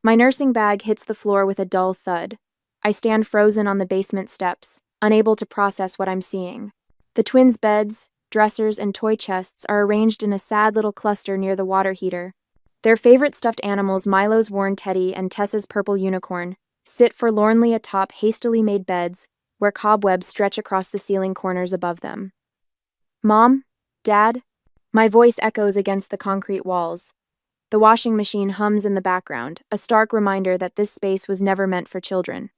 My nursing bag hits the floor with a dull thud. I stand frozen on the basement steps, unable to process what I'm seeing. The twins' beds, dressers, and toy chests are arranged in a sad little cluster near the water heater. Their favorite stuffed animals, Milo's worn teddy and Tessa's purple unicorn, sit forlornly atop hastily made beds where cobwebs stretch across the ceiling corners above them. Mom? Dad? My voice echoes against the concrete walls. The washing machine hums in the background, a stark reminder that this space was never meant for children.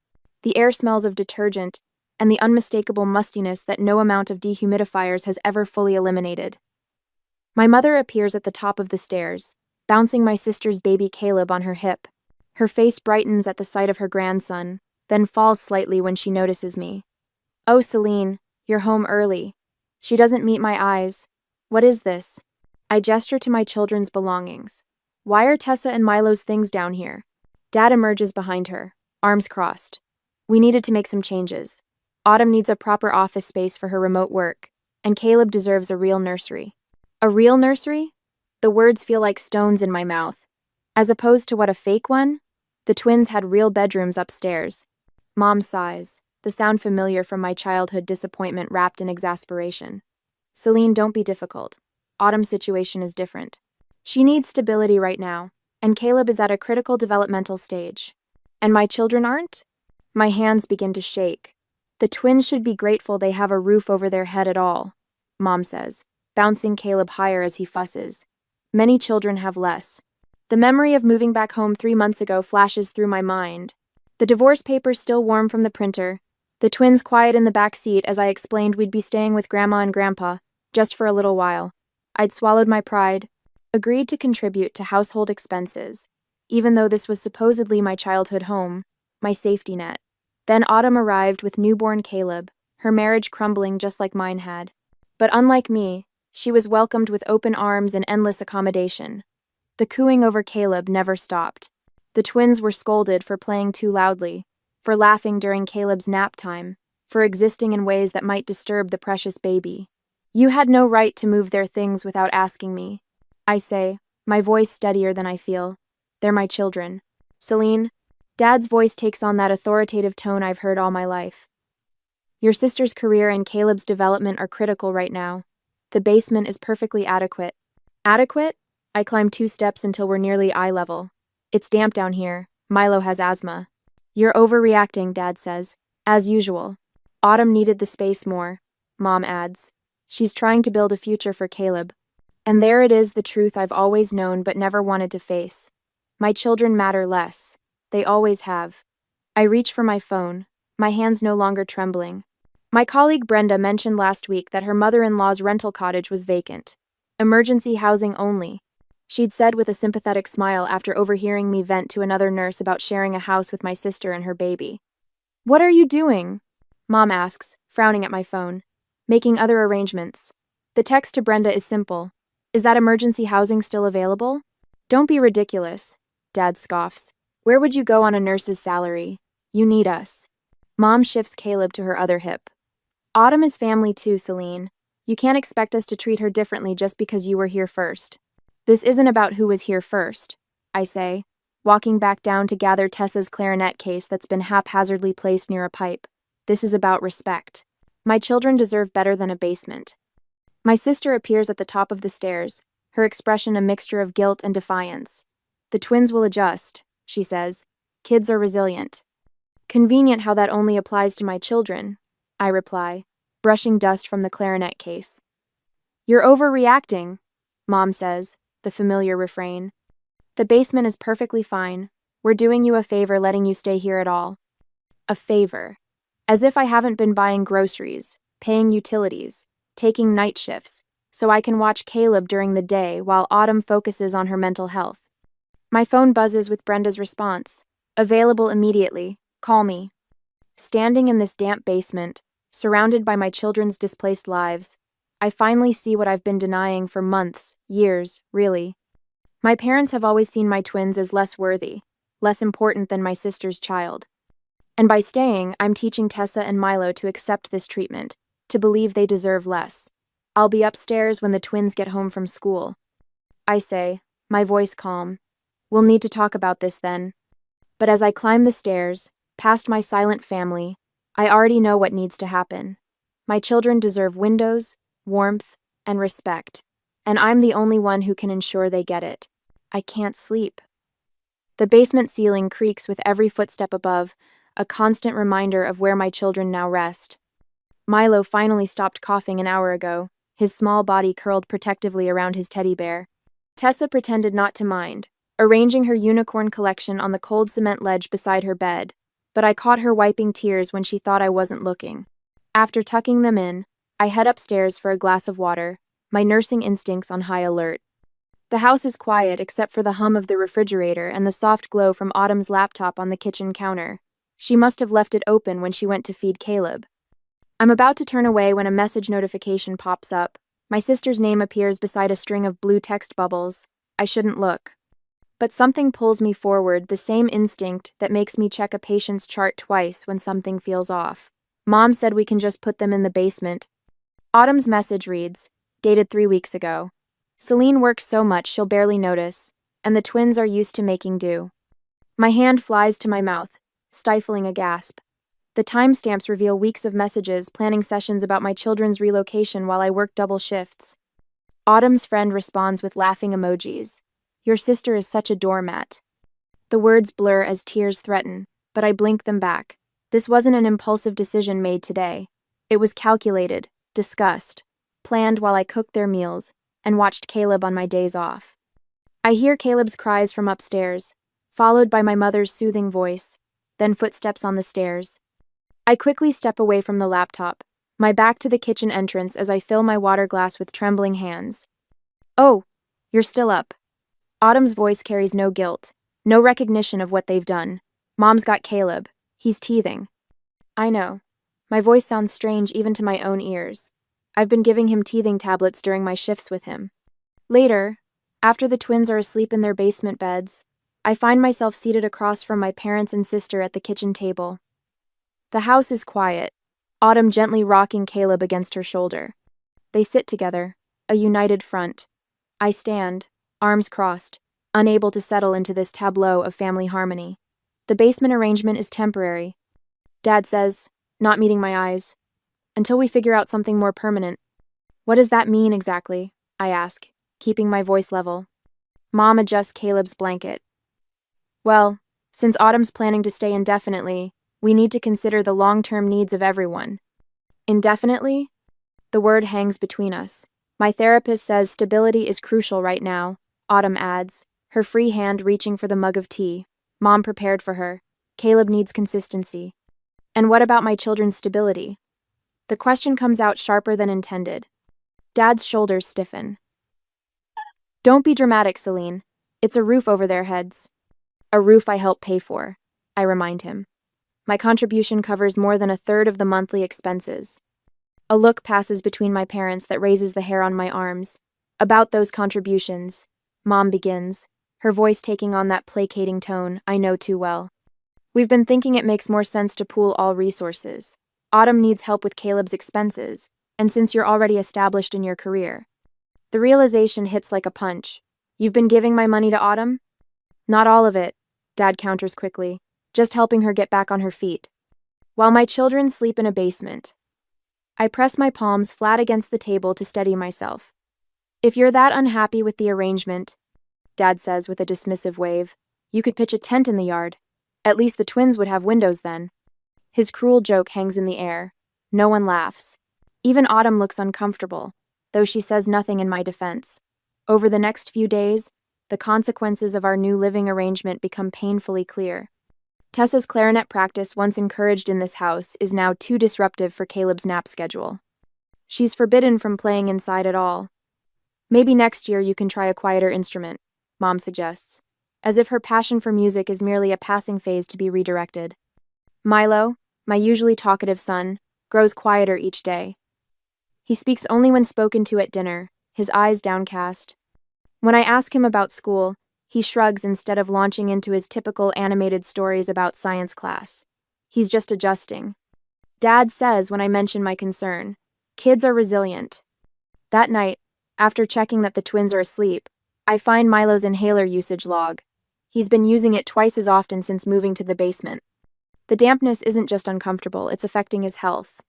The air smells of detergent and the unmistakable mustiness that no amount of dehumidifiers has ever fully eliminated. My mother appears at the top of the stairs, bouncing my sister's baby Caleb on her hip. Her face brightens at the sight of her grandson, then falls slightly when she notices me. "Oh, Celine, you're home early." She doesn't meet my eyes. "What is this?" I gesture to my children's belongings. "Why are Tessa and Milo's things down here?" Dad emerges behind her, arms crossed. "We needed to make some changes. Autumn needs a proper office space for her remote work, and Caleb deserves a real nursery." A real nursery? The words feel like stones in my mouth. As opposed to what, a fake one? The twins had real bedrooms upstairs. Mom sighs, the sound familiar from my childhood disappointment wrapped in exasperation. "Celine, don't be difficult. Autumn's situation is different. She needs stability right now, and Caleb is at a critical developmental stage. And my children aren't?" My hands begin to shake. "The twins should be grateful they have a roof over their head at all," Mom says, bouncing Caleb higher as he fusses. "Many children have less." The memory of moving back home 3 months ago flashes through my mind. The divorce papers still warm from the printer, the twins quiet in the back seat as I explained we'd be staying with Grandma and Grandpa, just for a little while. I'd swallowed my pride, agreed to contribute to household expenses, even though this was supposedly my childhood home, my safety net. Then Autumn arrived with newborn Caleb, her marriage crumbling just like mine had. But unlike me, she was welcomed with open arms and endless accommodation. The cooing over Caleb never stopped. The twins were scolded for playing too loudly, for laughing during Caleb's nap time, for existing in ways that might disturb the precious baby. "You had no right to move their things without asking me," I say, my voice steadier than I feel. "They're my children." "Celine," Dad's voice takes on that authoritative tone I've heard all my life. "Your sister's career and Caleb's development are critical right now. The basement is perfectly adequate." "Adequate?" I climb 2 steps until we're nearly eye level. "It's damp down here. Milo has asthma." "You're overreacting," Dad says. "As usual." "Autumn needed the space more," Mom adds. "She's trying to build a future for Caleb." And there it is, the truth I've always known but never wanted to face. My children matter less. They always have. I reach for my phone, my hands no longer trembling. My colleague Brenda mentioned last week that her mother-in-law's rental cottage was vacant. Emergency housing only, she'd said with a sympathetic smile after overhearing me vent to another nurse about sharing a house with my sister and her baby. "What are you doing?" Mom asks, frowning at my phone. "Making other arrangements." The text to Brenda is simple. "Is that emergency housing still available?" "Don't be ridiculous," Dad scoffs. "Where would you go on a nurse's salary? You need us." Mom shifts Caleb to her other hip. "Autumn is family too, Celine. You can't expect us to treat her differently just because you were here first." "This isn't about who was here first," I say, walking back down to gather Tessa's clarinet case that's been haphazardly placed near a pipe. "This is about respect. My children deserve better than a basement." My sister appears at the top of the stairs, her expression a mixture of guilt and defiance. "The twins will adjust," she says. "Kids are resilient." "Convenient how that only applies to my children," I reply, brushing dust from the clarinet case. "You're overreacting," Mom says, the familiar refrain. "The basement is perfectly fine. We're doing you a favor letting you stay here at all." A favor. As if I haven't been buying groceries, paying utilities, taking night shifts, so I can watch Caleb during the day while Autumn focuses on her mental health. My phone buzzes with Brenda's response. "Available immediately. Call me." Standing in this damp basement, surrounded by my children's displaced lives, I finally see what I've been denying for months, years, really. My parents have always seen my twins as less worthy, less important than my sister's child. And by staying, I'm teaching Tessa and Milo to accept this treatment, to believe they deserve less. I'll be upstairs when the twins get home from school. I say, my voice calm. "We'll need to talk about this then." But as I climb the stairs, past my silent family, I already know what needs to happen. My children deserve windows, warmth, and respect, and I'm the only one who can ensure they get it. I can't sleep. The basement ceiling creaks with every footstep above, a constant reminder of where my children now rest. Milo finally stopped coughing an hour ago, his small body curled protectively around his teddy bear. Tessa pretended not to mind, arranging her unicorn collection on the cold cement ledge beside her bed, but I caught her wiping tears when she thought I wasn't looking. After tucking them in, I head upstairs for a glass of water, my nursing instincts on high alert. The house is quiet except for the hum of the refrigerator and the soft glow from Autumn's laptop on the kitchen counter. She must have left it open when she went to feed Caleb. I'm about to turn away when a message notification pops up. My sister's name appears beside a string of blue text bubbles. I shouldn't look. But something pulls me forward, the same instinct that makes me check a patient's chart twice when something feels off. Mom said we can just put them in the basement. Autumn's message reads, dated 3 weeks ago. Celine works so much she'll barely notice, and the twins are used to making do. My hand flies to my mouth, stifling a gasp. The timestamps reveal weeks of messages, planning sessions about my children's relocation while I work double shifts. Autumn's friend responds with laughing emojis. Your sister is such a doormat. The words blur as tears threaten, but I blink them back. This wasn't an impulsive decision made today. It was calculated, discussed, planned while I cooked their meals, and watched Caleb on my days off. I hear Caleb's cries from upstairs, followed by my mother's soothing voice, then footsteps on the stairs. I quickly step away from the laptop, my back to the kitchen entrance as I fill my water glass with trembling hands. Oh, you're still up. Autumn's voice carries no guilt, no recognition of what they've done. Mom's got Caleb. He's teething. I know. My voice sounds strange even to my own ears. I've been giving him teething tablets during my shifts with him. Later, after the twins are asleep in their basement beds, I find myself seated across from my parents and sister at the kitchen table. The house is quiet, Autumn gently rocking Caleb against her shoulder. They sit together, a united front. I stand, arms crossed, unable to settle into this tableau of family harmony. The basement arrangement is temporary. Dad says, not meeting my eyes. Until we figure out something more permanent. What does that mean exactly? I ask, keeping my voice level. Mom adjusts Caleb's blanket. Well, since Autumn's planning to stay indefinitely, we need to consider the long-term needs of everyone. Indefinitely? The word hangs between us. My therapist says stability is crucial right now, Autumn adds, her free hand reaching for the mug of tea. Mom prepared for her. Caleb needs consistency. And what about my children's stability? The question comes out sharper than intended. Dad's shoulders stiffen. Don't be dramatic, Celine. It's a roof over their heads. A roof I help pay for, I remind him. My contribution covers more than a third of the monthly expenses. A look passes between my parents that raises the hair on my arms. About those contributions, Mom begins, her voice taking on that placating tone I know too well. We've been thinking it makes more sense to pool all resources. Autumn needs help with Caleb's expenses, and since you're already established in your career. The realization hits like a punch. You've been giving my money to Autumn? Not all of it, Dad counters quickly, just helping her get back on her feet. While my children sleep in a basement. I press my palms flat against the table to steady myself. If you're that unhappy with the arrangement, Dad says with a dismissive wave, you could pitch a tent in the yard. At least the twins would have windows then. His cruel joke hangs in the air. No one laughs. Even Autumn looks uncomfortable, though she says nothing in my defense. Over the next few days, the consequences of our new living arrangement become painfully clear. Tessa's clarinet practice, once encouraged in this house, is now too disruptive for Caleb's nap schedule. She's forbidden from playing inside at all. Maybe next year you can try a quieter instrument, Mom suggests, as if her passion for music is merely a passing phase to be redirected. Milo, my usually talkative son, grows quieter each day. He speaks only when spoken to at dinner, his eyes downcast. When I ask him about school, he shrugs instead of launching into his typical animated stories about science class. He's just adjusting. Dad says when I mention my concern, kids are resilient. That night, after checking that the twins are asleep, I find Milo's inhaler usage log. He's been using it twice as often since moving to the basement. The dampness isn't just uncomfortable, it's affecting his health.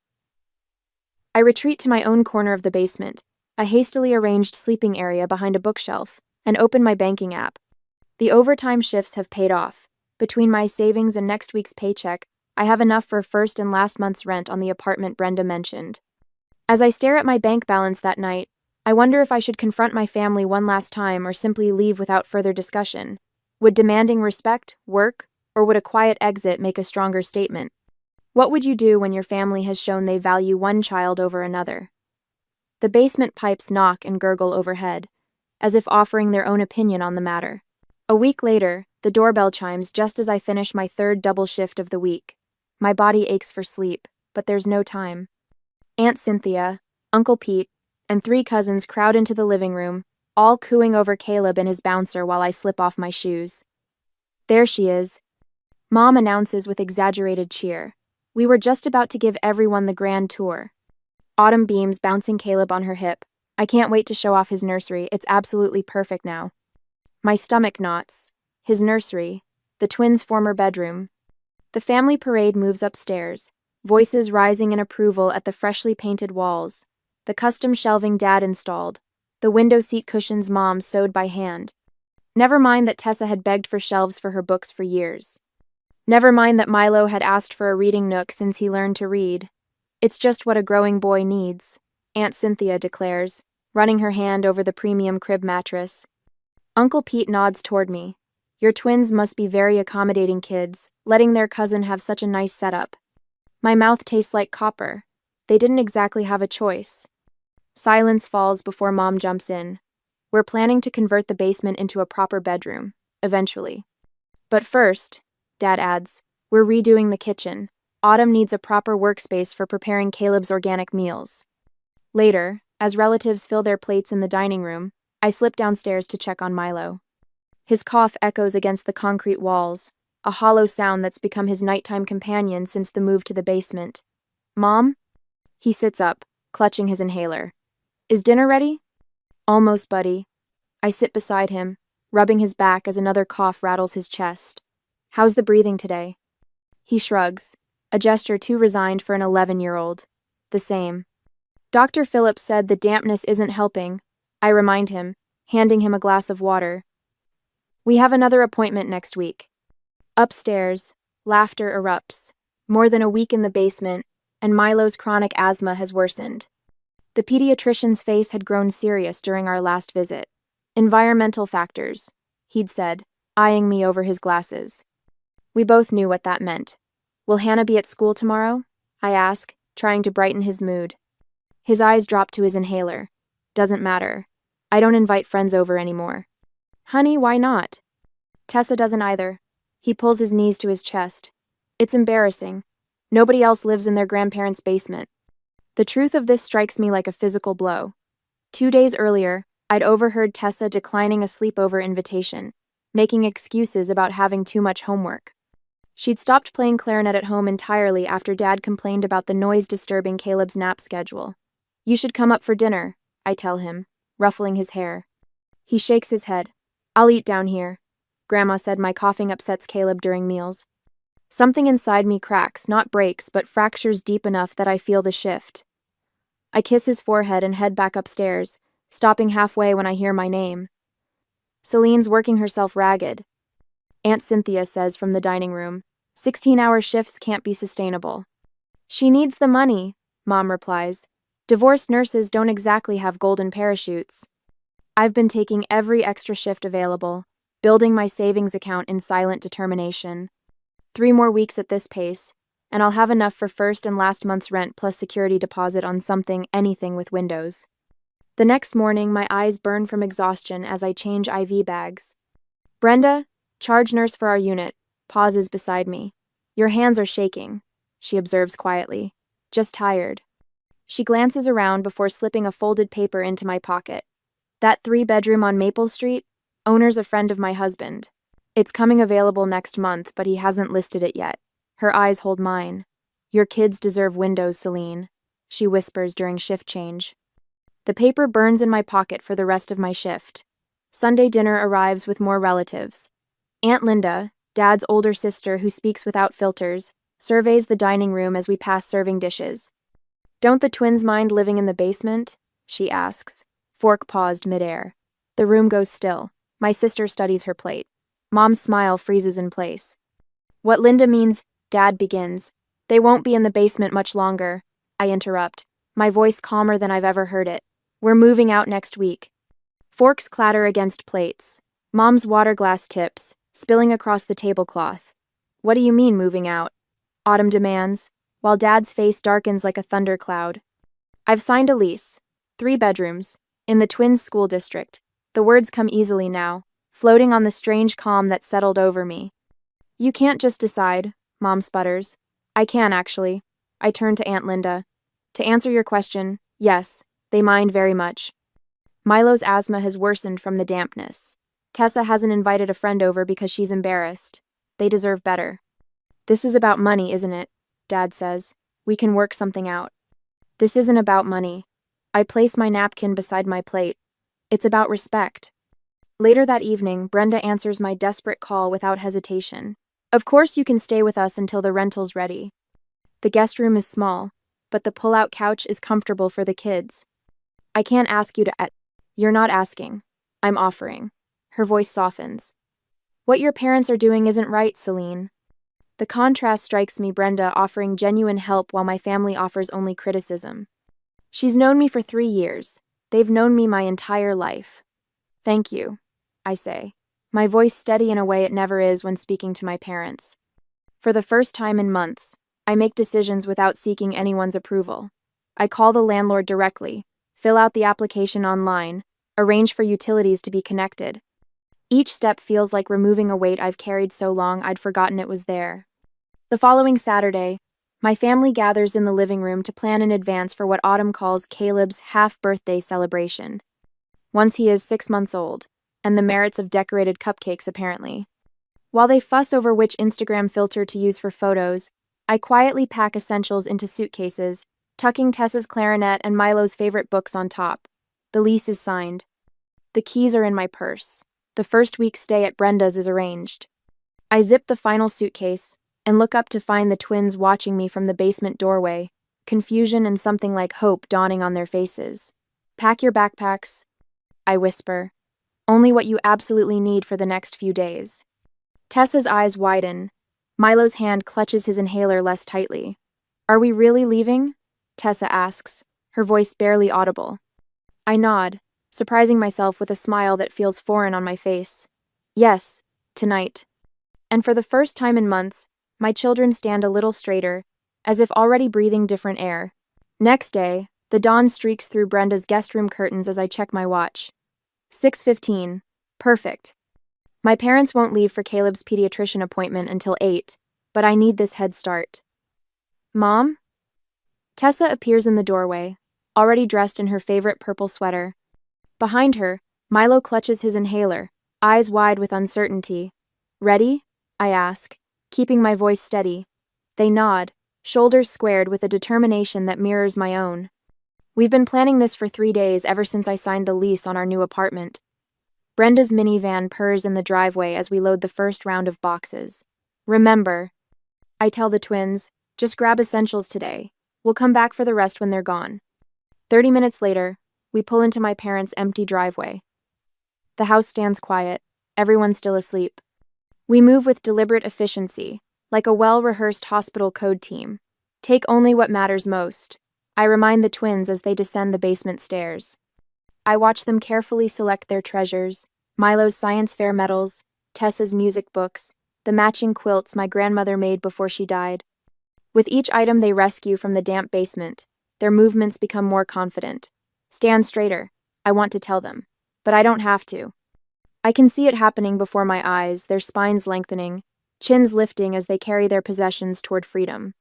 I retreat to my own corner of the basement, a hastily arranged sleeping area behind a bookshelf, and open my banking app. The overtime shifts have paid off. Between my savings and next week's paycheck, I have enough for first and last month's rent on the apartment Brenda mentioned. As I stare at my bank balance that night, I wonder if I should confront my family one last time or simply leave without further discussion. Would demanding respect work, or would a quiet exit make a stronger statement? What would you do when your family has shown they value one child over another? The basement pipes knock and gurgle overhead, as if offering their own opinion on the matter. A week later, the doorbell chimes just as I finish my third double shift of the week. My body aches for sleep, but there's no time. Aunt Cynthia, Uncle Pete, and 3 cousins crowd into the living room, all cooing over Caleb and his bouncer while I slip off my shoes. There she is, Mom announces with exaggerated cheer. We were just about to give everyone the grand tour. Autumn beams bouncing Caleb on her hip. I can't wait to show off his nursery, it's absolutely perfect now. My stomach knots. His nursery, the twins' former bedroom. The family parade moves upstairs, voices rising in approval at the freshly painted walls, the custom shelving Dad installed, the window seat cushions Mom sewed by hand. Never mind that Tessa had begged for shelves for her books for years. Never mind that Milo had asked for a reading nook since he learned to read. It's just what a growing boy needs, Aunt Cynthia declares, running her hand over the premium crib mattress. Uncle Pete nods toward me. Your twins must be very accommodating kids, letting their cousin have such a nice setup. My mouth tastes like copper. They didn't exactly have a choice. Silence falls before Mom jumps in. We're planning to convert the basement into a proper bedroom, eventually. But first, Dad adds, we're redoing the kitchen. Autumn needs a proper workspace for preparing Caleb's organic meals. Later, as relatives fill their plates in the dining room, I slip downstairs to check on Milo. His cough echoes against the concrete walls, a hollow sound that's become his nighttime companion since the move to the basement. Mom? He sits up, clutching his inhaler. Is dinner ready? Almost, buddy. I sit beside him, rubbing his back as another cough rattles his chest. How's the breathing today? He shrugs, a gesture too resigned for an 11-year-old. The same. Dr. Phillips said the dampness isn't helping, I remind him, handing him a glass of water. We have another appointment next week. Upstairs, laughter erupts. More than a week in the basement, and Milo's chronic asthma has worsened. The pediatrician's face had grown serious during our last visit. Environmental factors, he'd said, eyeing me over his glasses. We both knew what that meant. Will Hannah be at school tomorrow? I ask, trying to brighten his mood. His eyes drop to his inhaler. Doesn't matter. I don't invite friends over anymore. Honey, why not? Tessa doesn't either. He pulls his knees to his chest. It's embarrassing. Nobody else lives in their grandparents' basement. The truth of this strikes me like a physical blow. 2 days earlier, I'd overheard Tessa declining a sleepover invitation, making excuses about having too much homework. She'd stopped playing clarinet at home entirely after Dad complained about the noise disturbing Caleb's nap schedule. You should come up for dinner, I tell him, ruffling his hair. He shakes his head. I'll eat down here. Grandma said my coughing upsets Caleb during meals. Something inside me cracks, not breaks, but fractures deep enough that I feel the shift. I kiss his forehead and head back upstairs, stopping halfway when I hear my name. Celine's working herself ragged. Aunt Cynthia says from the dining room, 16-hour shifts can't be sustainable. She needs the money, Mom replies. Divorced nurses don't exactly have golden parachutes. I've been taking every extra shift available, building my savings account in silent determination. 3 more weeks at this pace, and I'll have enough for first and last month's rent plus security deposit on anything with windows. The next morning, my eyes burn from exhaustion as I change IV bags. Brenda, charge nurse for our unit, pauses beside me. Your hands are shaking, she observes quietly. Just tired. She glances around before slipping a folded paper into my pocket. That 3-bedroom on Maple Street? Owner's a friend of my husband. It's coming available next month, but he hasn't listed it yet. Her eyes hold mine. Your kids deserve windows, Celine, she whispers during shift change. The paper burns in my pocket for the rest of my shift. Sunday dinner arrives with more relatives. Aunt Linda, Dad's older sister who speaks without filters, surveys the dining room as we pass serving dishes. "Don't the twins mind living in the basement?" she asks. Fork paused midair. The room goes still. My sister studies her plate. Mom's smile freezes in place. "What Linda means," Dad begins. "They won't be in the basement much longer," I interrupt, my voice calmer than I've ever heard it. "We're moving out next week." Forks clatter against plates. Mom's water glass tips, spilling across the tablecloth. "What do you mean, moving out?" Autumn demands, while Dad's face darkens like a thundercloud. "I've signed a lease. 3 bedrooms. In the twins' school district." The words come easily now, floating on the strange calm that settled over me. "You can't just decide," Mom sputters. "I can, actually." I turn to Aunt Linda. "To answer your question, yes, they mind very much. Milo's asthma has worsened from the dampness. Tessa hasn't invited a friend over because she's embarrassed. They deserve better." "This is about money, isn't it?" Dad says. "We can work something out." "This isn't about money." I place my napkin beside my plate. "It's about respect." Later that evening, Brenda answers my desperate call without hesitation. "Of course you can stay with us until the rental's ready. The guest room is small, but the pull-out couch is comfortable for the kids. I can't ask you to You're not asking. I'm offering." Her voice softens. "What your parents are doing isn't right, Celine." The contrast strikes me, Brenda offering genuine help while my family offers only criticism. She's known me for 3 years. They've known me my entire life. "Thank you," I say, my voice steady in a way it never is when speaking to my parents. For the first time in months, I make decisions without seeking anyone's approval. I call the landlord directly, fill out the application online, arrange for utilities to be connected. Each step feels like removing a weight I've carried so long I'd forgotten it was there. The following Saturday, my family gathers in the living room to plan in advance for what Autumn calls Caleb's half-birthday celebration. Once he is 6 months old, and the merits of decorated cupcakes apparently. While they fuss over which Instagram filter to use for photos, I quietly pack essentials into suitcases, tucking Tessa's clarinet and Milo's favorite books on top. The lease is signed. The keys are in my purse. The first week's stay at Brenda's is arranged. I zip the final suitcase and look up to find the twins watching me from the basement doorway, confusion and something like hope dawning on their faces. "Pack your backpacks," I whisper. "Only what you absolutely need for the next few days." Tessa's eyes widen. Milo's hand clutches his inhaler less tightly. "Are we really leaving?" Tessa asks, her voice barely audible. I nod, surprising myself with a smile that feels foreign on my face. "Yes, tonight." And for the first time in months, my children stand a little straighter, as if already breathing different air. Next day, the dawn streaks through Brenda's guest room curtains as I check my watch. 6:15. Perfect. My parents won't leave for Caleb's pediatrician appointment until 8, but I need this head start. "Mom?" Tessa appears in the doorway, already dressed in her favorite purple sweater. Behind her, Milo clutches his inhaler, eyes wide with uncertainty. "Ready?" I ask, keeping my voice steady. They nod, shoulders squared with a determination that mirrors my own. We've been planning this for 3 days ever since I signed the lease on our new apartment. Brenda's minivan purrs in the driveway as we load the first round of boxes. "Remember," I tell the twins, "just grab essentials today. We'll come back for the rest when they're gone." 30 minutes later, we pull into my parents' empty driveway. The house stands quiet, everyone still asleep. We move with deliberate efficiency, like a well-rehearsed hospital code team. "Take only what matters most," I remind the twins as they descend the basement stairs. I watch them carefully select their treasures, Milo's science fair medals, Tessa's music books, the matching quilts my grandmother made before she died. With each item they rescue from the damp basement, their movements become more confident. "Stand straighter," I want to tell them, but I don't have to. I can see it happening before my eyes, their spines lengthening, chins lifting as they carry their possessions toward freedom.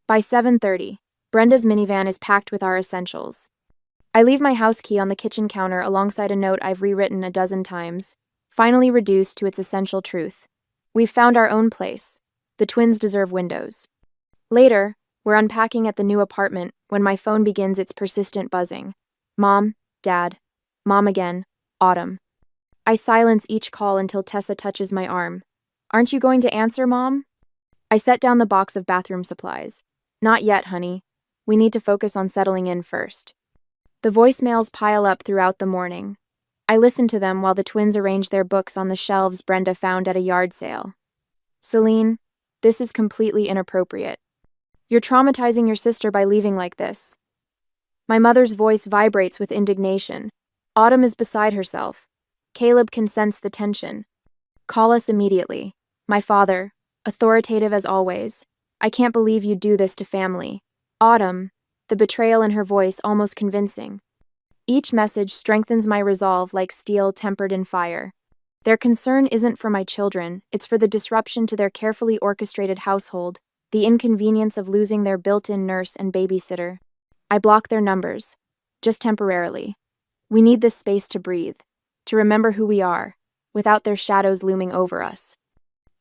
By 7:30, Brenda's minivan is packed with our essentials. I leave my house key on the kitchen counter alongside a note I've rewritten a dozen times, finally reduced to its essential truth. We've found our own place. The twins deserve windows. Later, we're unpacking at the new apartment when my phone begins its persistent buzzing. Mom, Dad, Mom again, Autumn. I silence each call until Tessa touches my arm. Aren't you going to answer, Mom? I set down the box of bathroom supplies. Not yet, honey. We need to focus on settling in first. The voicemails pile up throughout the morning. I listen to them while the twins arrange their books on the shelves Brenda found at a yard sale. Celine, this is completely inappropriate. You're traumatizing your sister by leaving like this. My mother's voice vibrates with indignation. Autumn is beside herself. Caleb can sense the tension. Call us immediately. My father, authoritative as always. I can't believe you'd do this to family. Autumn, the betrayal in her voice almost convincing. Each message strengthens my resolve like steel tempered in fire. Their concern isn't for my children, it's for the disruption to their carefully orchestrated household, the inconvenience of losing their built-in nurse and babysitter. I block their numbers, just temporarily. We need this space to breathe, to remember who we are, without their shadows looming over us.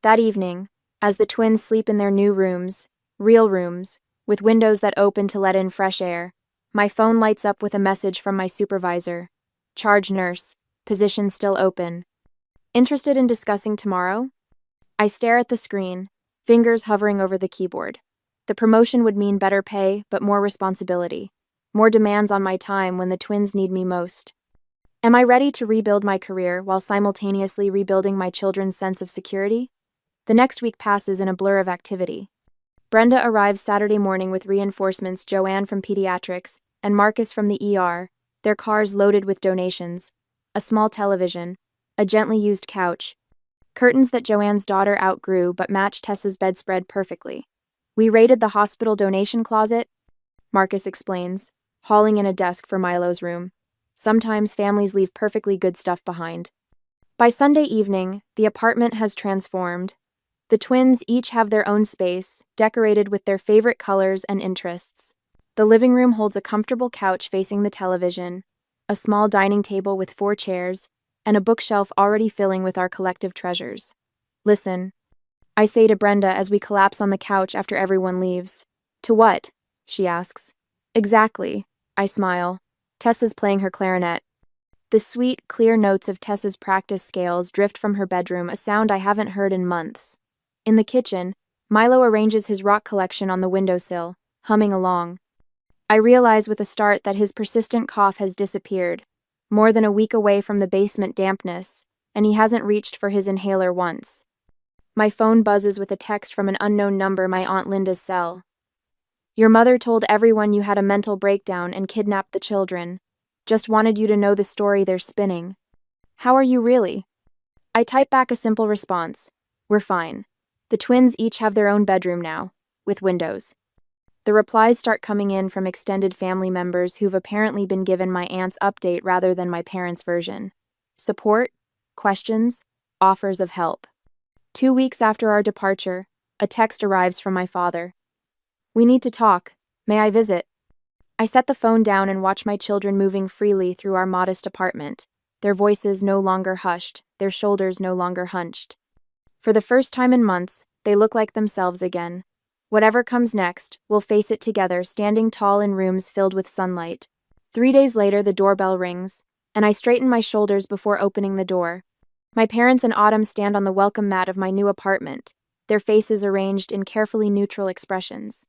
That evening, as the twins sleep in their new rooms, real rooms, with windows that open to let in fresh air, my phone lights up with a message from my supervisor. Charge nurse, position still open. Interested in discussing tomorrow? I stare at the screen, fingers hovering over the keyboard. The promotion would mean better pay, but more responsibility. More demands on my time when the twins need me most. Am I ready to rebuild my career while simultaneously rebuilding my children's sense of security? The next week passes in a blur of activity. Brenda arrives Saturday morning with reinforcements, Joanne from pediatrics and Marcus from the ER, their cars loaded with donations, a small television, a gently used couch, curtains that Joanne's daughter outgrew but matched Tessa's bedspread perfectly. We raided the hospital donation closet, Marcus explains, hauling in a desk for Milo's room. Sometimes families leave perfectly good stuff behind. By Sunday evening, the apartment has transformed. The twins each have their own space, decorated with their favorite colors and interests. The living room holds a comfortable couch facing the television, a small dining table with 4 chairs, and a bookshelf already filling with our collective treasures. Listen, I say to Brenda as we collapse on the couch after everyone leaves. To what? She asks. Exactly, I smile. Tessa's playing her clarinet. The sweet, clear notes of Tessa's practice scales drift from her bedroom, a sound I haven't heard in months. In the kitchen, Milo arranges his rock collection on the windowsill, humming along. I realize with a start that his persistent cough has disappeared, more than a week away from the basement dampness, and he hasn't reached for his inhaler once. My phone buzzes with a text from an unknown number, my Aunt Linda's cell. Your mother told everyone you had a mental breakdown and kidnapped the children. Just wanted you to know the story they're spinning. How are you really? I type back a simple response. We're fine. The twins each have their own bedroom now, with windows. The replies start coming in from extended family members who've apparently been given my aunt's update rather than my parents' version. Support, questions, offers of help. 2 weeks after our departure, a text arrives from my father. We need to talk. May I visit? I set the phone down and watch my children moving freely through our modest apartment, their voices no longer hushed, their shoulders no longer hunched. For the first time in months, they look like themselves again. Whatever comes next, we'll face it together, standing tall in rooms filled with sunlight. 3 days later, the doorbell rings, and I straighten my shoulders before opening the door. My parents and Autumn stand on the welcome mat of my new apartment, their faces arranged in carefully neutral expressions.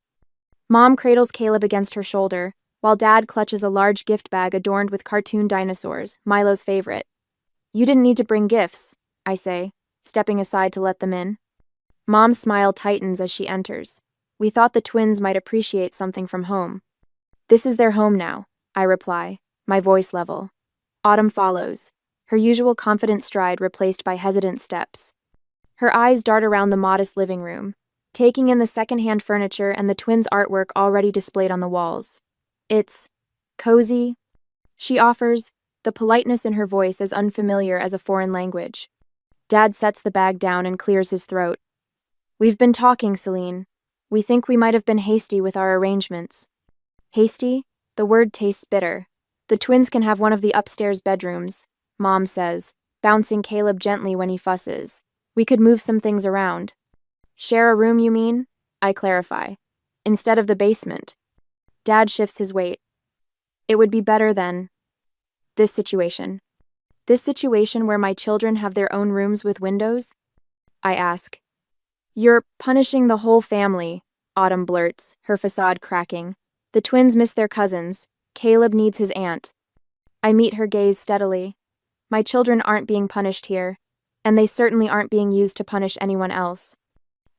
Mom cradles Caleb against her shoulder, while Dad clutches a large gift bag adorned with cartoon dinosaurs, Milo's favorite. You didn't need to bring gifts, I say, stepping aside to let them in. Mom's smile tightens as she enters. We thought the twins might appreciate something from home. This is their home now, I reply, my voice level. Autumn follows, her usual confident stride replaced by hesitant steps. Her eyes dart around the modest living room, taking in the second-hand furniture and the twins' artwork already displayed on the walls. It's cozy, she offers, the politeness in her voice as unfamiliar as a foreign language. Dad sets the bag down and clears his throat. We've been talking, Celine. We think we might have been hasty with our arrangements. Hasty? The word tastes bitter. The twins can have one of the upstairs bedrooms, Mom says, bouncing Caleb gently when he fusses. We could move some things around. Share a room, you mean? I clarify. Instead of the basement. Dad shifts his weight. It would be better than this situation. This situation where my children have their own rooms with windows? I ask. You're punishing the whole family, Autumn blurts, her facade cracking. The twins miss their cousins. Caleb needs his aunt. I meet her gaze steadily. My children aren't being punished here, and they certainly aren't being used to punish anyone else.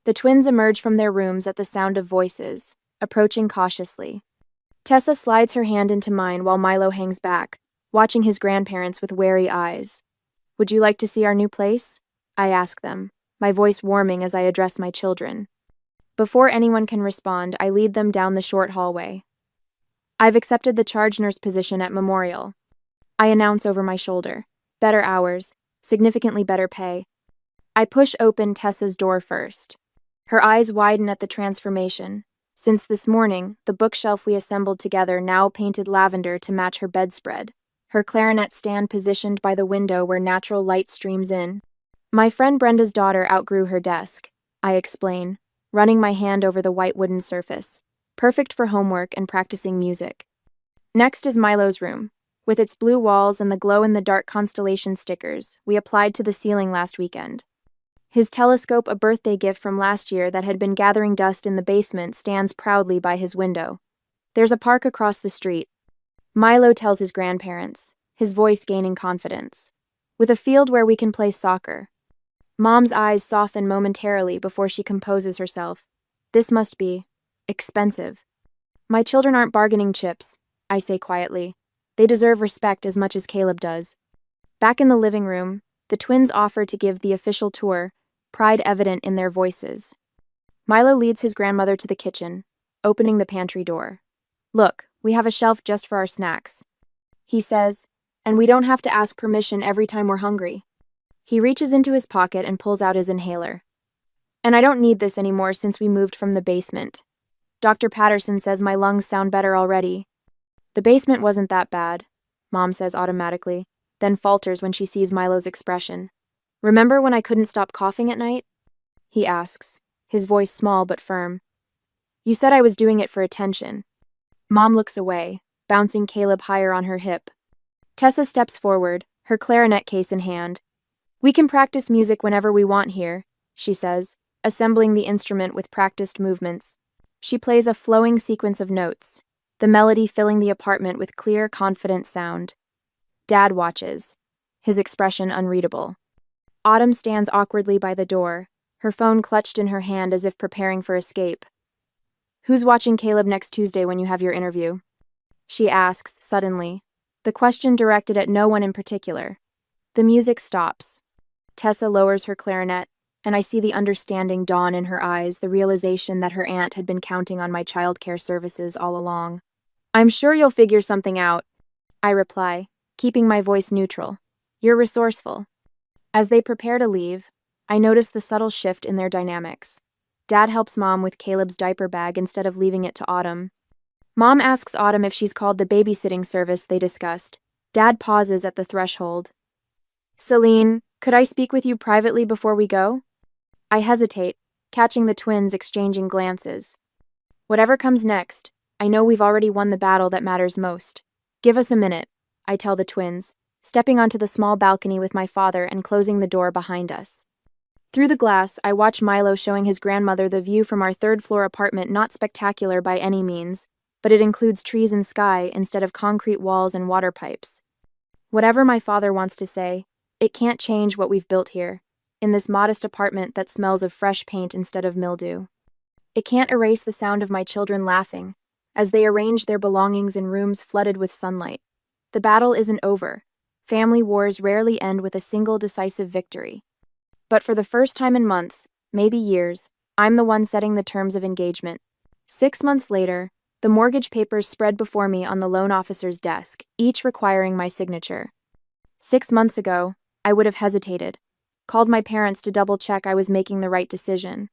The twins emerge from their rooms at the sound of voices, approaching cautiously. Tessa slides her hand into mine while Milo hangs back, watching his grandparents with wary eyes. Would you like to see our new place? I ask them, my voice warming as I address my children. Before anyone can respond, I lead them down the short hallway. I've accepted the charge nurse position at Memorial. I announce over my shoulder. Better hours, significantly better pay. I push open Tessa's door first. Her eyes widen at the transformation. Since this morning, the bookshelf we assembled together now painted lavender to match her bedspread, her clarinet stand positioned by the window where natural light streams in. My friend Brenda's daughter outgrew her desk, I explain, running my hand over the white wooden surface, perfect for homework and practicing music. Next is Milo's room. With its blue walls and the glow-in-the-dark constellation stickers we applied to the ceiling last weekend. His telescope, a birthday gift from last year that had been gathering dust in the basement, stands proudly by his window. There's a park across the street. Milo tells his grandparents, his voice gaining confidence. With a field where we can play soccer. Mom's eyes soften momentarily before she composes herself. This must be expensive. My children aren't bargaining chips, I say quietly. They deserve respect as much as Caleb does. Back in the living room, the twins offer to give the official tour, pride evident in their voices. Milo leads his grandmother to the kitchen, opening the pantry door. Look, we have a shelf just for our snacks, he says, and we don't have to ask permission every time we're hungry. He reaches into his pocket and pulls out his inhaler. And I don't need this anymore since we moved from the basement. Dr. Patterson says my lungs sound better already. The basement wasn't that bad, Mom says automatically, then falters when she sees Milo's expression. Remember when I couldn't stop coughing at night? He asks, his voice small but firm. You said I was doing it for attention. Mom looks away, bouncing Caleb higher on her hip. Tessa steps forward, her clarinet case in hand. We can practice music whenever we want here, she says, assembling the instrument with practiced movements. She plays a flowing sequence of notes, the melody filling the apartment with clear, confident sound. Dad watches, his expression unreadable. Autumn stands awkwardly by the door, her phone clutched in her hand as if preparing for escape. Who's watching Caleb next Tuesday when you have your interview? She asks, suddenly, the question directed at no one in particular. The music stops. Tessa lowers her clarinet, and I see the understanding dawn in her eyes, the realization that her aunt had been counting on my childcare services all along. I'm sure you'll figure something out, I reply, keeping my voice neutral. You're resourceful. As they prepare to leave, I notice the subtle shift in their dynamics. Dad helps Mom with Caleb's diaper bag instead of leaving it to Autumn. Mom asks Autumn if she's called the babysitting service they discussed. Dad pauses at the threshold. Celine, could I speak with you privately before we go? I hesitate, catching the twins exchanging glances. Whatever comes next, I know we've already won the battle that matters most. Give us a minute, I tell the twins, stepping onto the small balcony with my father and closing the door behind us. Through the glass, I watch Milo showing his grandmother the view from our third-floor apartment, not spectacular by any means, but it includes trees and sky instead of concrete walls and water pipes. Whatever my father wants to say, it can't change what we've built here, in this modest apartment that smells of fresh paint instead of mildew. It can't erase the sound of my children laughing, as they arrange their belongings in rooms flooded with sunlight. The battle isn't over. Family wars rarely end with a single decisive victory. But for the first time in months, maybe years, I'm the one setting the terms of engagement. 6 months later, the mortgage papers spread before me on the loan officer's desk, each requiring my signature. 6 months ago, I would have hesitated, called my parents to double-check I was making the right decision.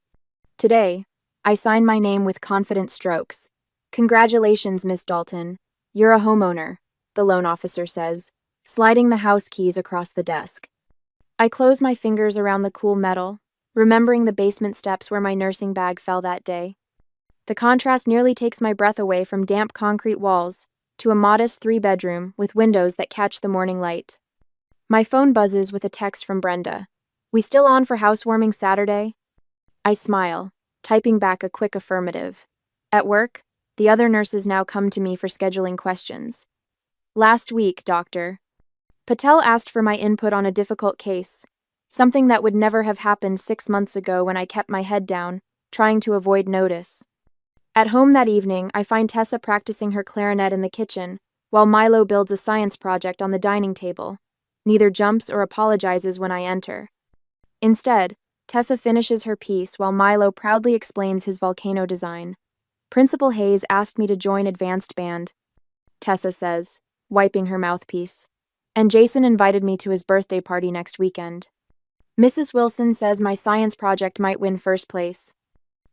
Today, I sign my name with confident strokes. Congratulations, Miss Dalton. You're a homeowner, the loan officer says, sliding the house keys across the desk. I close my fingers around the cool metal, remembering the basement steps where my nursing bag fell that day. The contrast nearly takes my breath away from damp concrete walls to a modest 3-bedroom with windows that catch the morning light. My phone buzzes with a text from Brenda. We still on for housewarming Saturday? I smile, typing back a quick affirmative. At work, the other nurses now come to me for scheduling questions. Last week, doctor. Patel asked for my input on a difficult case, something that would never have happened 6 months ago when I kept my head down, trying to avoid notice. At home that evening, I find Tessa practicing her clarinet in the kitchen, while Milo builds a science project on the dining table. Neither jumps or apologizes when I enter. Instead, Tessa finishes her piece while Milo proudly explains his volcano design. Principal Hayes asked me to join advanced band, Tessa says, wiping her mouthpiece. And Jason invited me to his birthday party next weekend. Mrs. Wilson says my science project might win first place.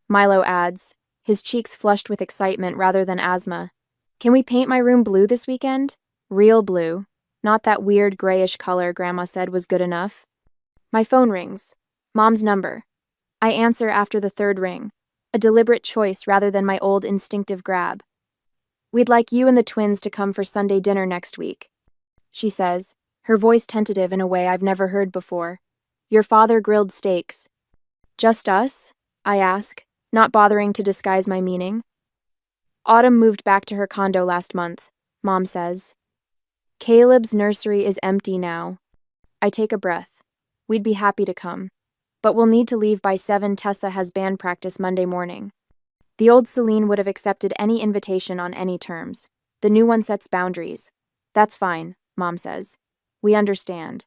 Milo adds, his cheeks flushed with excitement rather than asthma. Can we paint my room blue this weekend? Real blue. Not that weird grayish color Grandma said was good enough. My phone rings. Mom's number. I answer after the third ring, a deliberate choice rather than my old instinctive grab. We'd like you and the twins to come for Sunday dinner next week, she says, her voice tentative in a way I've never heard before. Your father grilled steaks. Just us? I ask, not bothering to disguise my meaning. Autumn moved back to her condo last month, Mom says. Caleb's nursery is empty now. I take a breath. We'd be happy to come. But we'll need to leave by 7. Tessa has band practice Monday morning. The old Celine would have accepted any invitation on any terms. The new one sets boundaries. That's fine, Mom says. We understand.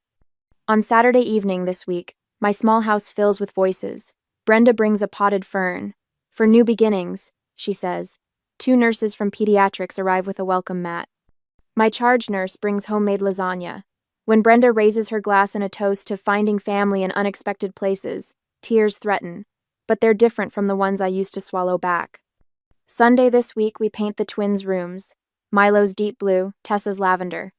On Saturday evening this week, my small house fills with voices. Brenda brings a potted fern. For new beginnings, she says. 2 nurses from pediatrics arrive with a welcome mat. My charge nurse brings homemade lasagna. When Brenda raises her glass in a toast to finding family in unexpected places, tears threaten, but they're different from the ones I used to swallow back. Sunday this week, we paint the twins' rooms. Milo's deep blue, Tessa's lavender.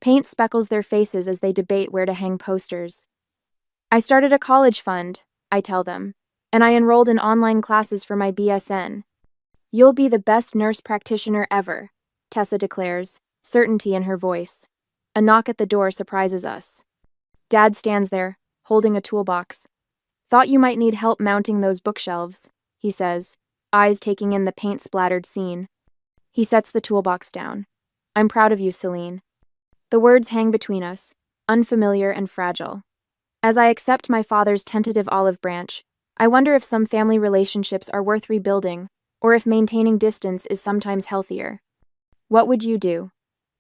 Paint speckles their faces as they debate where to hang posters. I started a college fund, I tell them, and I enrolled in online classes for my BSN. You'll be the best nurse practitioner ever, Tessa declares, certainty in her voice. A knock at the door surprises us. Dad stands there, holding a toolbox. Thought you might need help mounting those bookshelves, he says, eyes taking in the paint-splattered scene. He sets the toolbox down. I'm proud of you, Celine. The words hang between us, unfamiliar and fragile. As I accept my father's tentative olive branch, I wonder if some family relationships are worth rebuilding, or if maintaining distance is sometimes healthier. What would you do?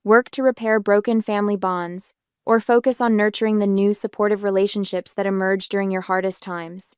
Work to repair broken family bonds, or focus on nurturing the new supportive relationships that emerge during your hardest times?